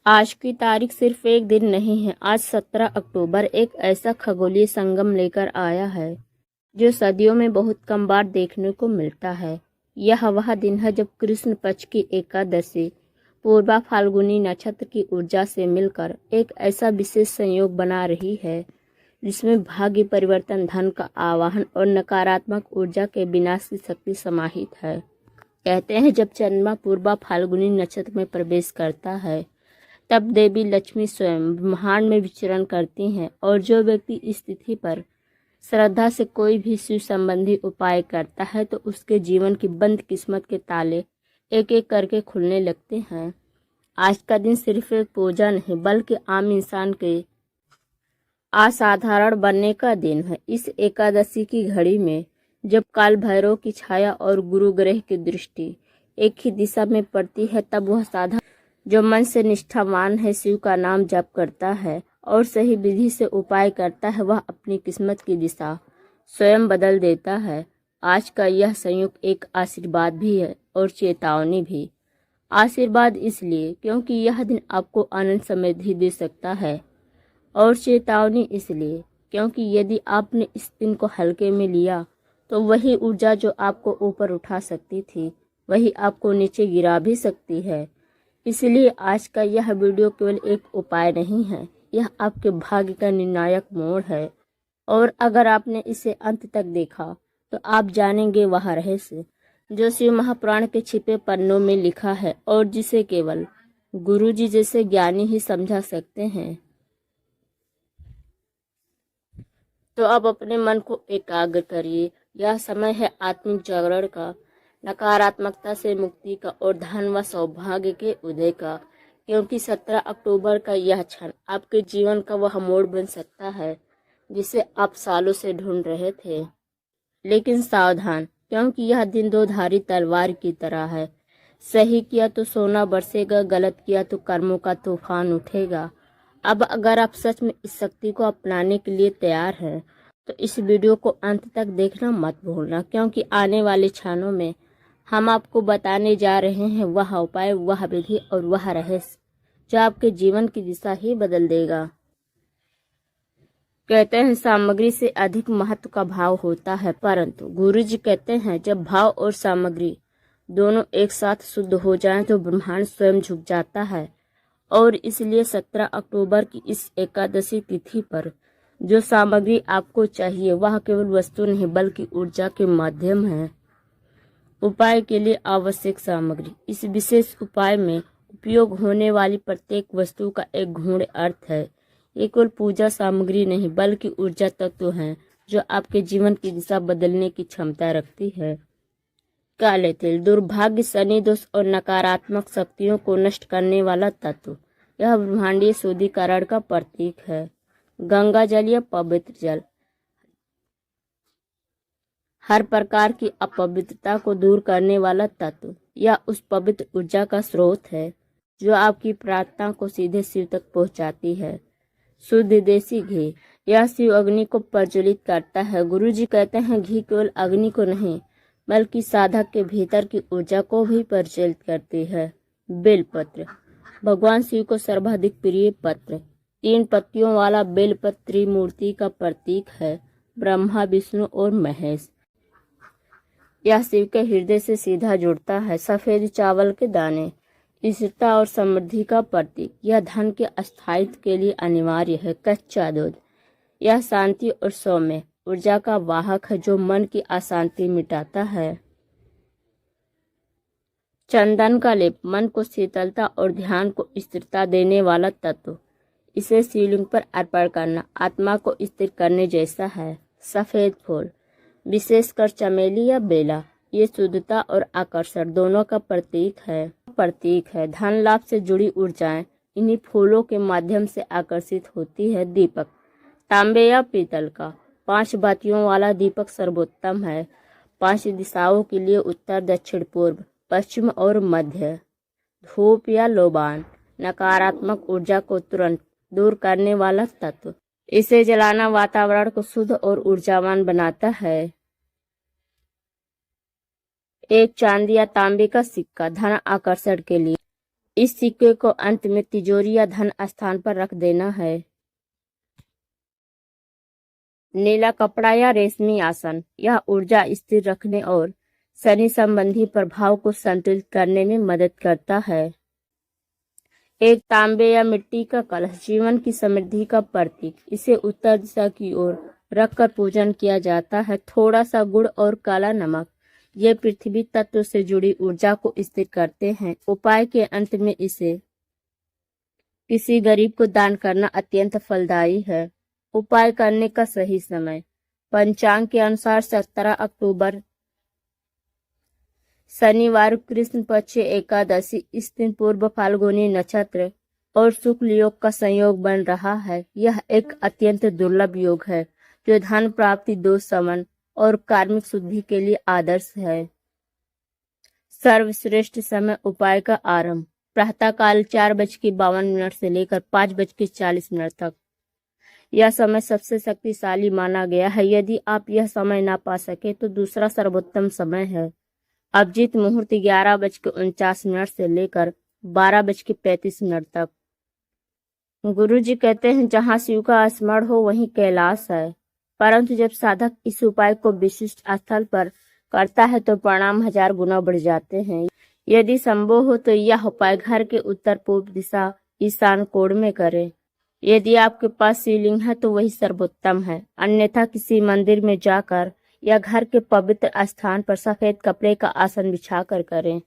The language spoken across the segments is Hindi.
आज की तारीख सिर्फ एक दिन नहीं है। आज 17 अक्टूबर एक ऐसा खगोलीय संगम लेकर आया है जो सदियों में बहुत कम बार देखने को मिलता है। यह वह दिन है जब कृष्ण पक्ष की एकादशी पूर्वा फाल्गुनी नक्षत्र की ऊर्जा से मिलकर एक ऐसा विशेष संयोग बना रही है जिसमें भाग्य परिवर्तन, धन का आवाहन और नकारात्मक ऊर्जा के विनाश की शक्ति समाहित है। कहते हैं जब चंद्रमा पूर्वा फाल्गुनी नक्षत्र में प्रवेश करता है तब देवी लक्ष्मी स्वयं ब्रह्मांड में विचरण करती हैं और जो व्यक्ति इस तिथि पर श्रद्धा से कोई भी शिव संबंधी उपाय करता है तो उसके जीवन की बंद किस्मत के ताले एक एक करके खुलने लगते हैं। आज का दिन सिर्फ एक पूजा नहीं बल्कि आम इंसान के असाधारण बनने का दिन है। इस एकादशी की घड़ी में जब काल भैरव की छाया और गुरु ग्रह की दृष्टि एक ही दिशा में पड़ती है तब वह साधक जो मन से निष्ठावान है, शिव का नाम जप करता है और सही विधि से उपाय करता है, वह अपनी किस्मत की दिशा स्वयं बदल देता है। आज का यह संयोग एक आशीर्वाद भी है और चेतावनी भी। आशीर्वाद इसलिए क्योंकि यह दिन आपको आनंद समृद्धि दे सकता है और चेतावनी इसलिए क्योंकि यदि आपने इस दिन को हल्के में लिया तो वही ऊर्जा जो आपको ऊपर उठा सकती थी वही आपको नीचे गिरा भी सकती है। इसलिए आज का यह वीडियो केवल एक उपाय नहीं है, यह आपके भाग्य का निर्णायक मोड़ है। और अगर आपने इसे अंत तक देखा तो आप जानेंगे वह रहस्य जो शिव महापुराण के छिपे पन्नों में लिखा है और जिसे केवल गुरु जी जैसे ज्ञानी ही समझा सकते हैं। तो अब अपने मन को एकाग्र करिए। यह समय है आत्मिक जागरण का, नकारात्मकता से मुक्ति का और धन व सौभाग्य के उदय का, क्योंकि 17 अक्टूबर का यह क्षण आपके जीवन का वह मोड़ बन सकता है जिसे आप सालों से ढूंढ रहे थे। लेकिन सावधान, क्योंकि यह दिन दो धारी तलवार की तरह है। सही किया तो सोना बरसेगा, गलत किया तो कर्मों का तूफान उठेगा। अब अगर आप सच में इस शक्ति को अपनाने के लिए तैयार हैं तो इस वीडियो को अंत तक देखना मत भूलना, क्योंकि आने वाले क्षणों में हम आपको बताने जा रहे हैं वह उपाय, वह विधि और वह रहस्य जो आपके जीवन की दिशा ही बदल देगा। कहते हैं सामग्री से अधिक महत्व का भाव होता है, परंतु गुरुजी कहते हैं जब भाव और सामग्री दोनों एक साथ शुद्ध हो जाएं तो ब्रह्मांड स्वयं झुक जाता है। और इसलिए 17 अक्टूबर की इस एकादशी तिथि पर जो सामग्री आपको चाहिए वह केवल वस्तु नहीं बल्कि ऊर्जा के माध्यम है। उपाय के लिए आवश्यक सामग्री। इस विशेष उपाय में उपयोग होने वाली प्रत्येक वस्तु का एक गूढ़ अर्थ है। ये केवल पूजा सामग्री नहीं बल्कि ऊर्जा तत्व हैं जो आपके जीवन की दिशा बदलने की क्षमता रखती है। काले तिल दुर्भाग्य, शनि दोष और नकारात्मक शक्तियों को नष्ट करने वाला तत्व। यह ब्रह्मांडीय शुद्धिकरण का प्रतीक है। गंगा जल या पवित्र जल हर प्रकार की अपवित्रता को दूर करने वाला तत्व। यह उस पवित्र ऊर्जा का स्रोत है जो आपकी प्रार्थना को सीधे शिव तक पहुंचाती है। शुद्ध देसी घी, यह शिव अग्नि को प्रज्वलित करता है। गुरुजी कहते हैं घी केवल अग्नि को नहीं बल्कि साधक के भीतर की ऊर्जा को भी प्रज्वलित करती है। बेलपत्र, भगवान शिव को सर्वाधिक प्रिय पत्र। 3 पत्तियों वाला बेलपत्र त्रिमूर्ति का प्रतीक है, ब्रह्मा, विष्णु और महेश। यह शिव के हृदय से सीधा जुड़ता है। सफेद चावल के दाने, स्थिरता और समृद्धि का प्रतीक। यह धन के स्थायित्व के लिए अनिवार्य है। कच्चा दूध, यह शांति और सौम्य ऊर्जा का वाहक है जो मन की अशांति मिटाता है। चंदन का लेप, मन को शीतलता और ध्यान को स्थिरता देने वाला तत्व। इसे शिवलिंग पर अर्पण करना आत्मा को स्थिर करने जैसा है। सफेद फूल, विशेषकर चमेली या बेला, ये शुद्धता और आकर्षण दोनों का प्रतीक है। धन लाभ से जुड़ी ऊर्जाएं इन्हीं फूलों के माध्यम से आकर्षित होती है। दीपक, तांबे या पीतल का 5 बातियों वाला दीपक सर्वोत्तम है। 5 दिशाओं के लिए उत्तर, दक्षिण, पूर्व, पश्चिम और मध्य। धूप या लोबान, नकारात्मक ऊर्जा को तुरंत दूर करने वाला तत्व। इसे जलाना वातावरण को शुद्ध और ऊर्जावान बनाता है। एक चांदी या तांबे का सिक्का, धन आकर्षण के लिए। इस सिक्के को अंत में तिजोरी या धन स्थान पर रख देना है। नीला कपड़ा या रेशमी आसन, यह ऊर्जा स्थिर रखने और शनि संबंधी प्रभाव को संतुलित करने में मदद करता है। एक तांबे या मिट्टी का कलश जीवन की समृद्धि का प्रतीक, इसे उत्तर दिशा की ओर रखकर पूजन किया जाता है। थोड़ा सा गुड़ और काला नमक, ये पृथ्वी तत्व से जुड़ी ऊर्जा को स्थिर करते हैं। उपाय के अंत में इसे किसी गरीब को दान करना अत्यंत फलदायी है। उपाय करने का सही समय, पंचांग के अनुसार 17 अक्टूबर शनिवार, कृष्ण पक्ष एकादशी, इस दिन पूर्व फाल्गुनी नक्षत्र और शुक्ल योग का संयोग बन रहा है। यह एक अत्यंत दुर्लभ योग है जो धन प्राप्ति, दोष शमन और कार्मिक शुद्धि के लिए आदर्श है। सर्वश्रेष्ठ समय उपाय का आरंभ प्रातः काल 4:52 से लेकर 5:40 तक। यह समय सबसे शक्तिशाली माना गया है। यदि आप यह समय ना पा सके तो दूसरा सर्वोत्तम समय है अभिजीत मुहूर्त 11:49 से लेकर 12:35 तक। गुरु जी कहते हैं, जहाँ शिव का स्मरण हो वहीं कैलाश है। परंतु जब साधक इस उपाय को विशिष्ट स्थल पर करता है तो परिणाम 1000 गुना बढ़ जाते हैं। यदि संभव हो तो यह उपाय घर के उत्तर पूर्व दिशा ईशान कोण में करें। यदि आपके पास शिवलिंग है तो वही सर्वोत्तम है, अन्यथा किसी मंदिर में जाकर या घर के पवित्र स्थान पर सफेद कपड़े का आसन बिछाकर करें।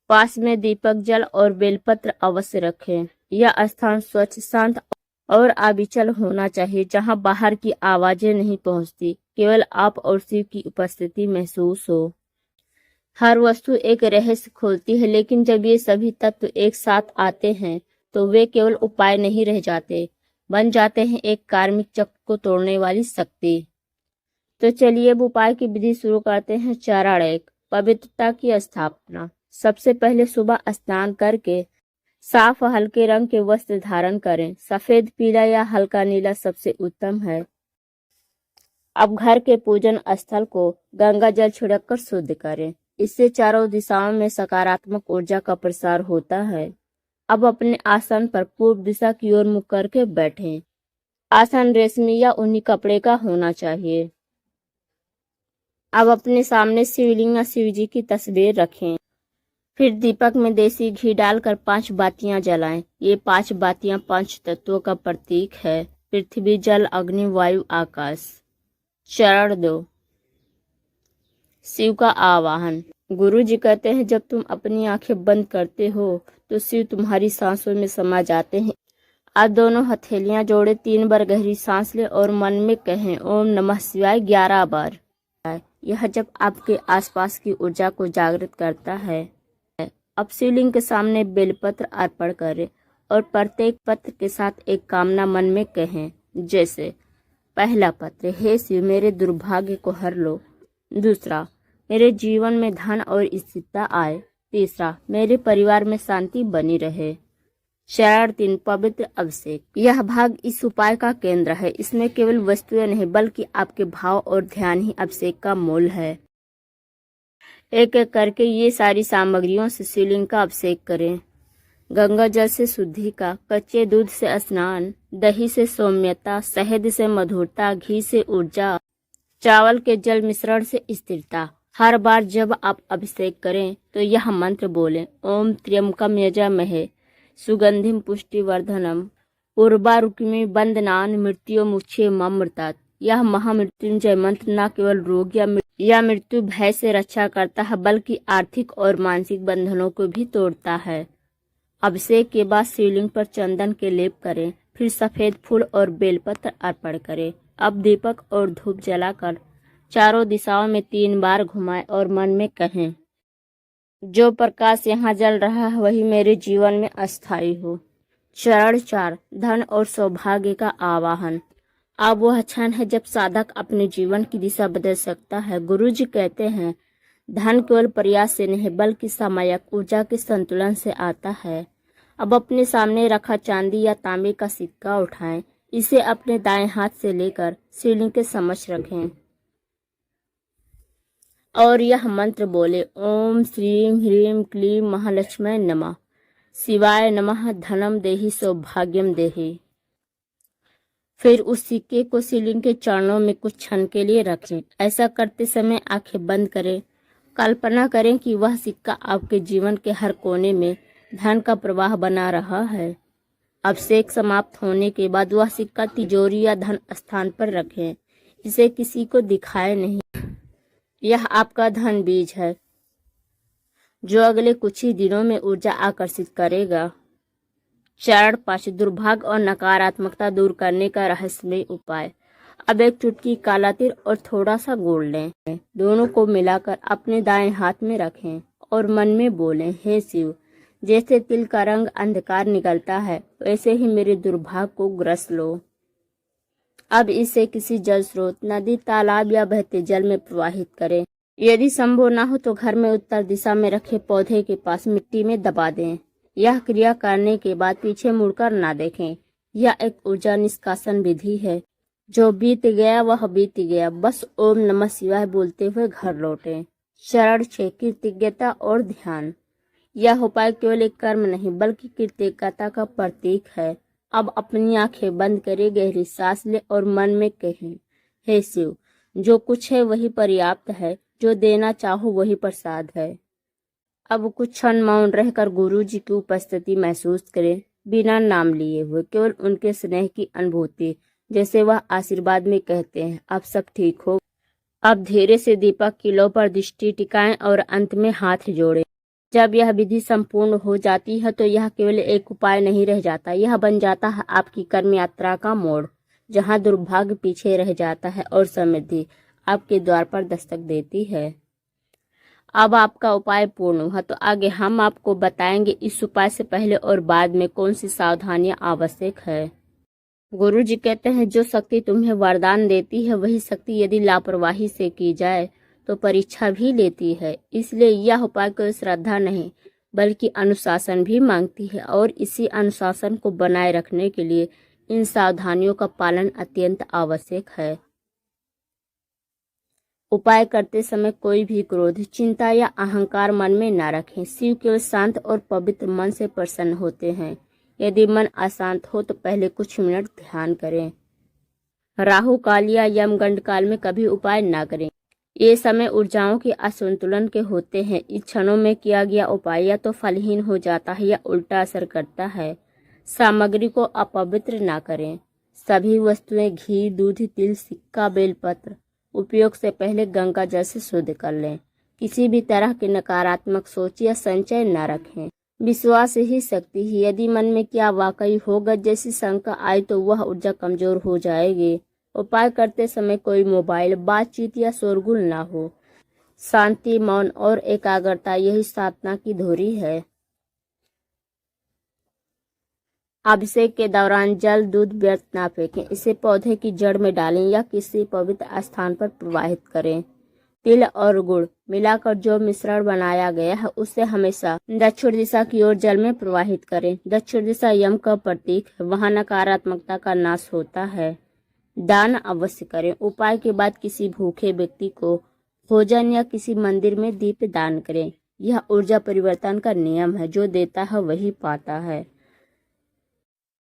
पास में दीपक, जल और बेलपत्र अवश्य रखें। यह स्थान स्वच्छ, शांत और अविचल होना चाहिए, जहां बाहर की आवाजें नहीं पहुंचती, केवल आप और शिव की उपस्थिति महसूस हो। हर वस्तु एक रहस्य खोलती है, लेकिन जब ये सभी तत्व एक साथ आते हैं तो वे केवल उपाय नहीं रह जाते, बन जाते हैं एक कार्मिक चक्र को तोड़ने वाली शक्ति। तो चलिए अब उपाय की विधि शुरू करते हैं। चरण 1, पवित्रता की स्थापना। सबसे पहले सुबह स्नान करके साफ हल्के रंग के वस्त्र धारण करें। सफेद, पीला या हल्का नीला सबसे उत्तम है। अब घर के पूजन स्थल को गंगा जल छिड़ककर शुद्ध करें। इससे चारों दिशाओं में सकारात्मक ऊर्जा का प्रसार होता है। अब अपने आसन पर पूर्व दिशा की ओर मुख करके बैठें। आसन रेशमी या ऊनी कपड़े का होना चाहिए। अब अपने सामने शिवलिंग या शिव जी की तस्वीर रखें। फिर दीपक में देसी घी डालकर 5 बातियां जलाएं। ये 5 बातियां 5 तत्वों का प्रतीक है, पृथ्वी, जल, अग्नि, वायु, आकाश। चरण 2, शिव का आवाहन। गुरु जी कहते हैं, जब तुम अपनी आंखें बंद करते हो तो शिव तुम्हारी सांसों में समा जाते हैं। आप दोनों हथेलियां जोड़े 3 बार गहरी सांस लें और मन में कहें ओम नमः शिवाय 11 बार। यह जब आपके आसपास की ऊर्जा को जागृत करता है। अब शिवलिंग के सामने बेलपत्र अर्पण करें और प्रत्येक पत्र के साथ एक कामना मन में कहें, जैसे पहला पत्र, हे शिव मेरे दुर्भाग्य को हर लो। दूसरा, मेरे जीवन में धन और स्थिरता आए। तीसरा, मेरे परिवार में शांति बनी रहे। चरण 3, पवित्र अभिषेक। यह भाग इस उपाय का केंद्र है। इसमें केवल वस्तुएं नहीं बल्कि आपके भाव और ध्यान ही अभिषेक का मूल है। एक एक करके ये सारी सामग्रियों से शिवलिंग का अभिषेक करें। गंगा जल से शुद्धि का, कच्चे दूध से स्नान, दही से सौम्यता, शहद से मधुरता, घी से ऊर्जा, चावल के जल मिश्रण से स्थिरता। हर बार जब आप अभिषेक करें तो यह मंत्र बोलें, ओम त्र्यंबकम यजामहे सुगंधिम पुष्टिवर्धनम उर्वारुकमिव बंदनान मृत्यु मुक्षे ममृतात। यह महामृत्युंजय मंत्र न केवल रोग या मृत्यु भय से रक्षा करता है बल्कि आर्थिक और मानसिक बंधनों को भी तोड़ता है। अभिषेक के बाद शिवलिंग पर चंदन के लेप करें, फिर सफेद फूल और बेलपत्र अर्पण करें। अब दीपक और धूप जलाकर चारों दिशाओं में 3 बार घुमाएं और मन में कहें, जो प्रकाश यहाँ जल रहा है वही मेरे जीवन में अस्थायी हो। चरण 4, धन और सौभाग्य का आवाहन। अब वह क्षण है जब साधक अपने जीवन की दिशा बदल सकता है। गुरु जी कहते हैं, धन केवल प्रयास से नहीं बल्कि सामयिक ऊर्जा के संतुलन से आता है। अब अपने सामने रखा चांदी या तांबे का सिक्का उठाएं। इसे अपने दाएं हाथ से लेकर शिवलिंग के समक्ष रखें। और यह मंत्र बोले, ओम श्रीम ह्रीम क्लीम महालक्ष्मी नमः, शिवाय नमः, धनम देहि सौभाग्यम देहि। फिर उस सिक्के को शिवलिंग के चरणों में कुछ क्षण के लिए रखें। ऐसा करते समय आंखें बंद करें। कल्पना करें कि वह सिक्का आपके जीवन के हर कोने में धन का प्रवाह बना रहा है। अभिषेक समाप्त होने के बाद वह सिक्का तिजोरी या धन स्थान पर रखें। इसे किसी को दिखाए नहीं। यह आपका धन बीज है जो अगले कुछ ही दिनों में ऊर्जा आकर्षित करेगा। चरण 5, दुर्भाग्य और नकारात्मकता दूर करने का रहस्यमय उपाय। अब एक चुटकी काला तिल और थोड़ा सा गुड़ लें। दोनों को मिलाकर अपने दाएं हाथ में रखें और मन में बोलें, हे शिव, जैसे तिल का रंग अंधकार निकलता है वैसे ही मेरे दुर्भाग्य को ग्रस लो। अब इसे किसी जल स्रोत, नदी, तालाब या बहते जल में प्रवाहित करें। यदि संभव ना हो तो घर में उत्तर दिशा में रखे पौधे के पास मिट्टी में दबा दें। यह क्रिया करने के बाद पीछे मुड़कर ना देखें। यह एक ऊर्जा निष्कासन विधि है। जो बीत गया वह बीत गया, बस ओम नमः शिवाय बोलते हुए घर लौटें। चरण 6, कृतज्ञता और ध्यान। यह उपाय केवल एक कर्म नहीं बल्कि कृतज्ञता का प्रतीक है। अब अपनी आंखें बंद करें, गहरी सांस लें और मन में कहें, हे शिव, जो कुछ है वही पर्याप्त है, जो देना चाहो वही प्रसाद है। अब कुछ क्षण मौन रहकर गुरु जी की उपस्थिति महसूस करें, बिना नाम लिए हुए, केवल उनके स्नेह की अनुभूति, जैसे वह आशीर्वाद में कहते हैं, अब सब ठीक हो। अब धीरे से दीपक की लौ पर दृष्टि टिकाएं और अंत में हाथ जोड़ें। जब यह विधि संपूर्ण हो जाती है तो यह केवल एक उपाय नहीं रह जाता, यह बन जाता है आपकी कर्म यात्रा का मोड़, जहां दुर्भाग्य पीछे रह जाता है और समृद्धि आपके द्वार पर दस्तक देती है। अब आपका उपाय पूर्ण हुआ तो आगे हम आपको बताएंगे इस उपाय से पहले और बाद में कौन सी सावधानियां आवश्यक है। गुरु जी कहते हैं, जो शक्ति तुम्हें वरदान देती है वही शक्ति यदि लापरवाही से की जाए तो परीक्षा भी लेती है। इसलिए यह उपाय कोई श्रद्धा नहीं बल्कि अनुशासन भी मांगती है और इसी अनुशासन को बनाए रखने के लिए इन सावधानियों का पालन अत्यंत आवश्यक है। उपाय करते समय कोई भी क्रोध, चिंता या अहंकार मन में न रखें। शिव केवल शांत और पवित्र मन से प्रसन्न होते हैं। यदि मन अशांत हो तो पहले कुछ मिनट ध्यान करें। राहु काल या यमगंड काल में कभी उपाय न करें। ये समय ऊर्जाओं के असंतुलन के होते हैं। इस क्षणों में किया गया उपाय या तो फलहीन हो जाता है या उल्टा असर करता है। सामग्री को अपवित्र ना करें। सभी वस्तुएं घी, दूध, तिल, सिक्का, बेलपत्र उपयोग से पहले गंगा जल से शुद्ध कर लें। किसी भी तरह की नकारात्मक सोच या संचय न रखें। विश्वास ही शक्ति है। यदि मन में क्या वाकई होगा जैसी शंका आए तो वह ऊर्जा कमजोर हो जाएगी। उपाय करते समय कोई मोबाइल, बातचीत या शोरगुल ना हो। शांति, मौन और एकाग्रता यही साधना की धुरी है। अभिषेक के दौरान जल, दूध व्यर्थ ना फेंकें। इसे पौधे की जड़ में डालें या किसी पवित्र स्थान पर प्रवाहित करें। तिल और गुड़ मिलाकर जो मिश्रण बनाया गया है उसे हमेशा दक्षिण दिशा की ओर जल में प्रवाहित करें। दक्षिण दिशा यम का प्रतीक है, वहां नकारात्मकता का नाश होता है। दान अवश्य करें। उपाय के बाद किसी भूखे व्यक्ति को भोजन या किसी मंदिर में दीप दान करें। यह ऊर्जा परिवर्तन का नियम है, जो देता है वही पाता है।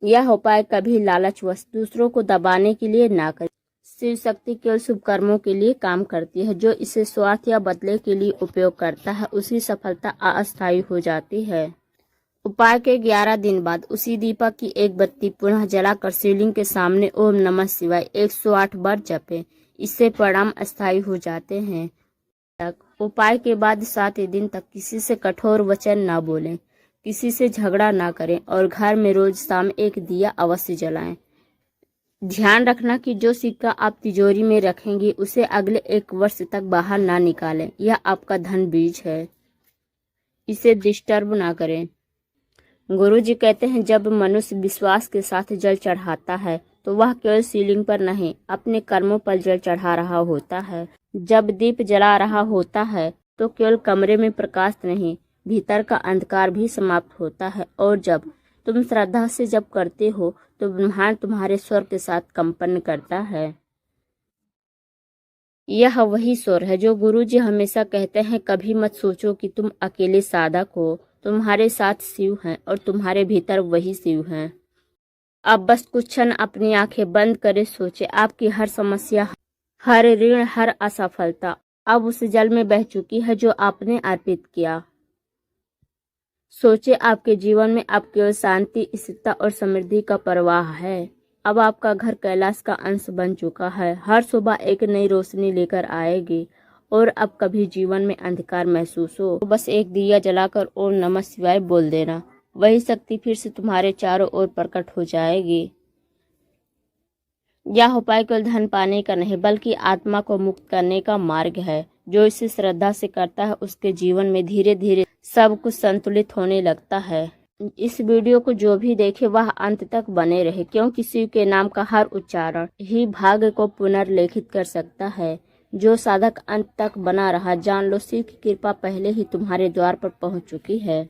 यह उपाय कभी लालच वश दूसरों को दबाने के लिए ना करें। शिव शक्ति केवल शुभ कर्मों के लिए काम करती है। जो इसे स्वार्थ या बदले के लिए उपयोग करता है उसकी सफलता अस्थायी हो जाती है। उपाय के 11 दिन बाद उसी दीपक की एक बत्ती पुनः जलाकर शिवलिंग के सामने ओम नमः शिवाय 108 बार जपें। इससे परिणाम अस्थायी हो जाते हैं। उपाय के बाद 7 दिन तक किसी से कठोर वचन न बोलें, किसी से झगड़ा ना करें और घर में रोज शाम एक दिया अवश्य जलाएं। ध्यान रखना कि जो सिक्का आप तिजोरी में रखेंगे उसे अगले 1 वर्ष तक बाहर ना निकालें। यह आपका धन बीज है, इसे डिस्टर्ब ना करें। गुरु जी कहते हैं, जब मनुष्य विश्वास के साथ जल चढ़ाता है तो वह केवल शिवलिंग पर नहीं अपने कर्मों पर जल चढ़ा रहा होता है। जब दीप जला रहा होता है तो केवल कमरे में प्रकाश नहीं, भीतर का अंधकार भी समाप्त होता है। और जब तुम श्रद्धा से जप करते हो तो ब्रह्मांड तुम्हारे स्वर के साथ कंपन करता है। यह वही स्वर है जो गुरुजी हमेशा कहते हैं, कभी मत सोचो कि तुम अकेले साधक हो, तुम्हारे साथ शिव हैं और तुम्हारे भीतर वही शिव हैं। अब बस कुछ क्षण अपनी आंखें बंद करे सोचे, आपकी हर समस्या, हर ऋण, हर असफलता अब उस जल में बह चुकी है जो आपने अर्पित किया। सोचे आपके जीवन में अब केवल शांति, स्थिरता और समृद्धि का प्रवाह है। अब आपका घर कैलाश का अंश बन चुका है। हर सुबह एक नई रोशनी लेकर आएगी और अब कभी जीवन में अंधकार महसूस हो तो बस एक दिया जलाकर ओम नमः शिवाय बोल देना, वही शक्ति फिर से तुम्हारे चारों ओर प्रकट हो जाएगी। यह उपाय केवल धन पाने का नहीं बल्कि आत्मा को मुक्त करने का मार्ग है। जो इसे श्रद्धा से करता है उसके जीवन में धीरे धीरे सब कुछ संतुलित होने लगता है। इस वीडियो को जो भी देखे वह अंत तक बने रहे, क्योंकि शिव के नाम का हर उच्चारण ही भाग्य को पुनर्लेखित कर सकता है। जो साधक अंत तक बना रहा, जान लो शिव की कृपा पहले ही तुम्हारे द्वार पर पहुंच चुकी है।